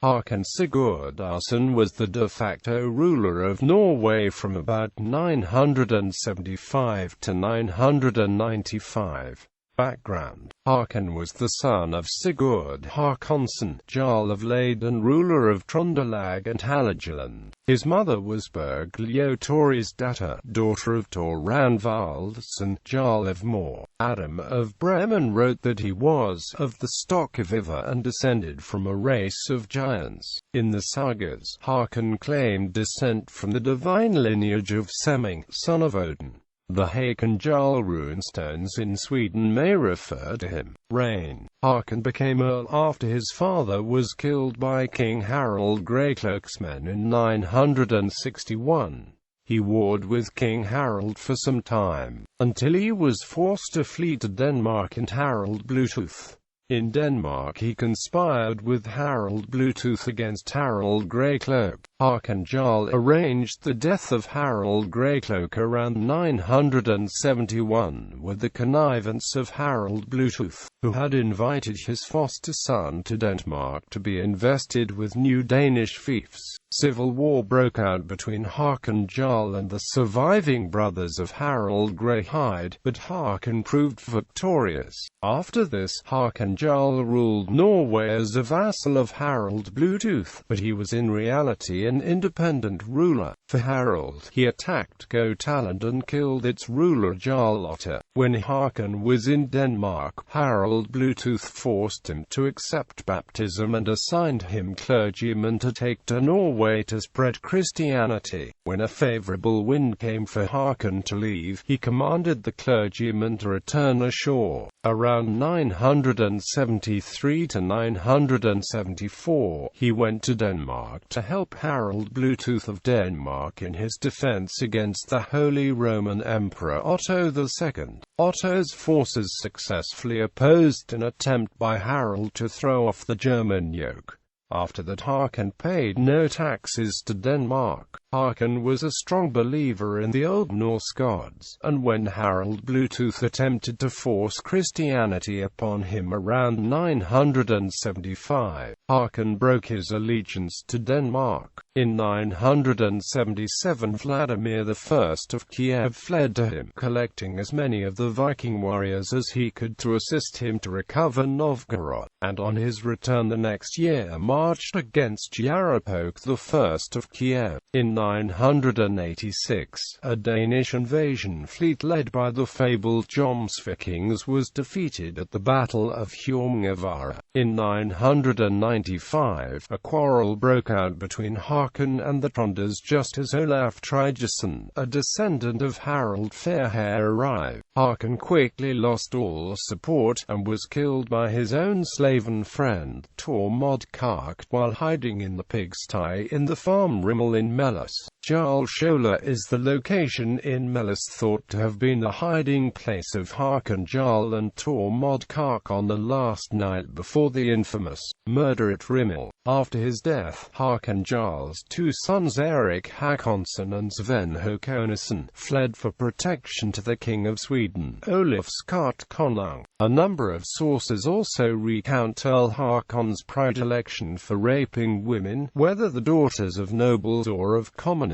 Haakon Sigurdarson was the de facto ruler of Norway from about 975 to 995. Background: Haakon was the son of Sigurd Haakonsson, Jarl of Lade and ruler of Trondelag and Halageland. His mother was Bergliotori's daughter of Tor Ranvaldsson, Jarl of Mor. Adam of Bremen wrote that he was of the stock of Ivar and descended from a race of giants. In the sagas, Haakon claimed descent from the divine lineage of Semming, son of Odin. The Haakon Jarl runestones in Sweden may refer to him. Reign: Haakon became earl after his father was killed by King Harald Greycloak's men in 961. He warred with King Harald for some time, until he was forced to flee to Denmark and Harald Bluetooth. In Denmark he conspired with Harald Bluetooth against Harald Greycloak. Haakon Jarl arranged the death of Harald Greycloak around 971 with the connivance of Harald Bluetooth, who had invited his foster son to Denmark to be invested with new Danish fiefs. Civil war broke out between Haakon Jarl and the surviving brothers of Harald Greyhide, but Haakon proved victorious. After this, Haakon Jarl ruled Norway as a vassal of Harald Bluetooth, but he was in reality an independent ruler. For Harald, he attacked Gotaland and killed its ruler Jarlotta. When Haakon was in Denmark, Harald Bluetooth forced him to accept baptism and assigned him clergymen to take to Norway to spread Christianity. When a favorable wind came for Haakon to leave, he commanded the clergymen to return ashore. Around 973 to 974, he went to Denmark to help Harald Bluetooth of Denmark in his defense against the Holy Roman Emperor Otto II. Otto's forces successfully opposed an attempt by Harald to throw off the German yoke. After that, Haakon paid no taxes to Denmark. Haakon was a strong believer in the Old Norse gods, and when Harald Bluetooth attempted to force Christianity upon him around 975, Haakon broke his allegiance to Denmark. In 977, Vladimir I of Kiev fled to him, collecting as many of the Viking warriors as he could to assist him to recover Novgorod, and on his return the next year marched against Yaropolk I of Kiev. In 986, a Danish invasion fleet led by the fabled Jomsvikings was defeated at the Battle of Hjormungavara. In 995, a quarrel broke out between Haakon and the Trondas just as Olaf Tryggvason, a descendant of Harald Fairhair, arrived. Haakon quickly lost all support, and was killed by his own slaven friend, Tormod Kark, while hiding in the pigsty in the farm Rimmel in Melis. Jarl Shola is the location in Melis thought to have been the hiding place of Haakon Jarl and Tormod Kark on the last night before the infamous murder at Rimmel. After his death, Haakon Jarl's two sons Erik Haakonsson and Sven Hakonesson fled for protection to the King of Sweden, Olaf Konung. A number of sources also recount Earl Haakon's predilection for raping women, whether the daughters of nobles or of commoners.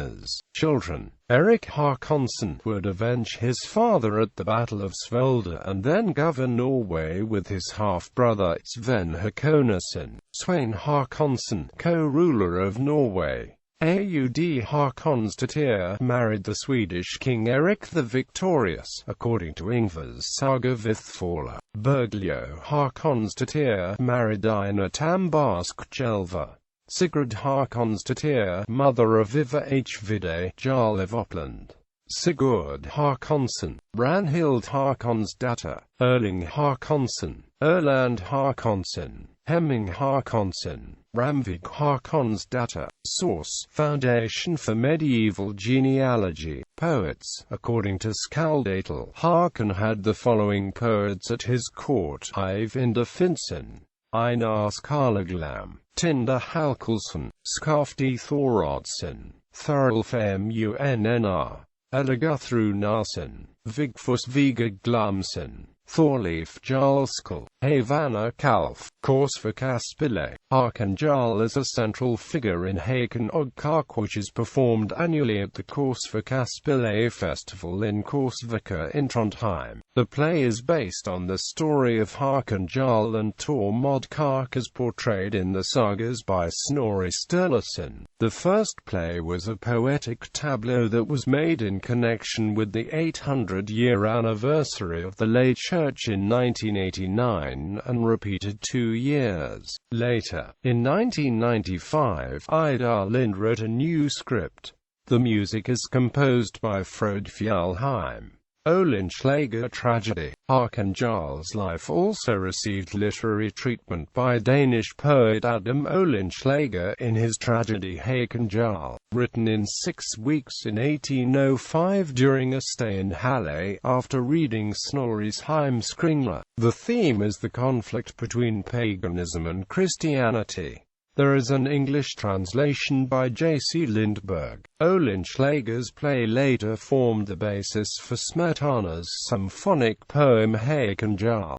Children: Erik Haakonsson would avenge his father at the Battle of Svolde and then govern Norway with his half-brother Sven Hakonesson. Svein Haakonsson, co-ruler of Norway. Aud Haakonsdatter married the Swedish King Erik the Victorious, according to Ingvar's saga Vithfalla. Berglio Haakonsdatter married Ina Tambarskjelva. Sigrid Haakonsdatter, mother of Ivar Hvide, Jarl of Uppland. Sigurd Haakonsson, Ranhild Haakonsdatter, Erling Haakonsson, Erland Haakonsson, Hemming Haakonsson, Ramvig Haakonsdatter. Source: Foundation for Medieval Genealogy. Poets. According to Skaldatal, Haakon had the following poets at his court: Eyvind Finnsson, Einar Skarlaglam, Tinder Halkulsson, Skafti Thorodsen, Thorolf Munnr, Elagathru Narsen, Vigfus Viga Glamsen, Thorleif Jarlskal, Havana Kalf, Korsvikaspile. Haakon Jarl is a central figure in Haakon Sigurdarson, which is performed annually at the Korsvikaspile festival in Korsvika in Trondheim. The play is based on the story of Haakon Jarl and Tormod Kark as portrayed in the sagas by Snorri Sturluson. The first play was a poetic tableau that was made in connection with the 800-year anniversary of the late church in 1989, and repeated 2 years later. In 1995, Ida Lind wrote a new script. The music is composed by Frode Fjellheim. Olenschläger tragedy. Haakon Jarl's life also received literary treatment by Danish poet Adam Olenschläger in his tragedy Haakon Jarl, written in 6 weeks in 1805 during a stay in Halle, after reading Snorri's Heimskringla. The theme is the conflict between paganism and Christianity. There is an English translation by J.C. Lindberg. Olenschläger's play later formed the basis for Smetana's symphonic poem Haakon Jarl.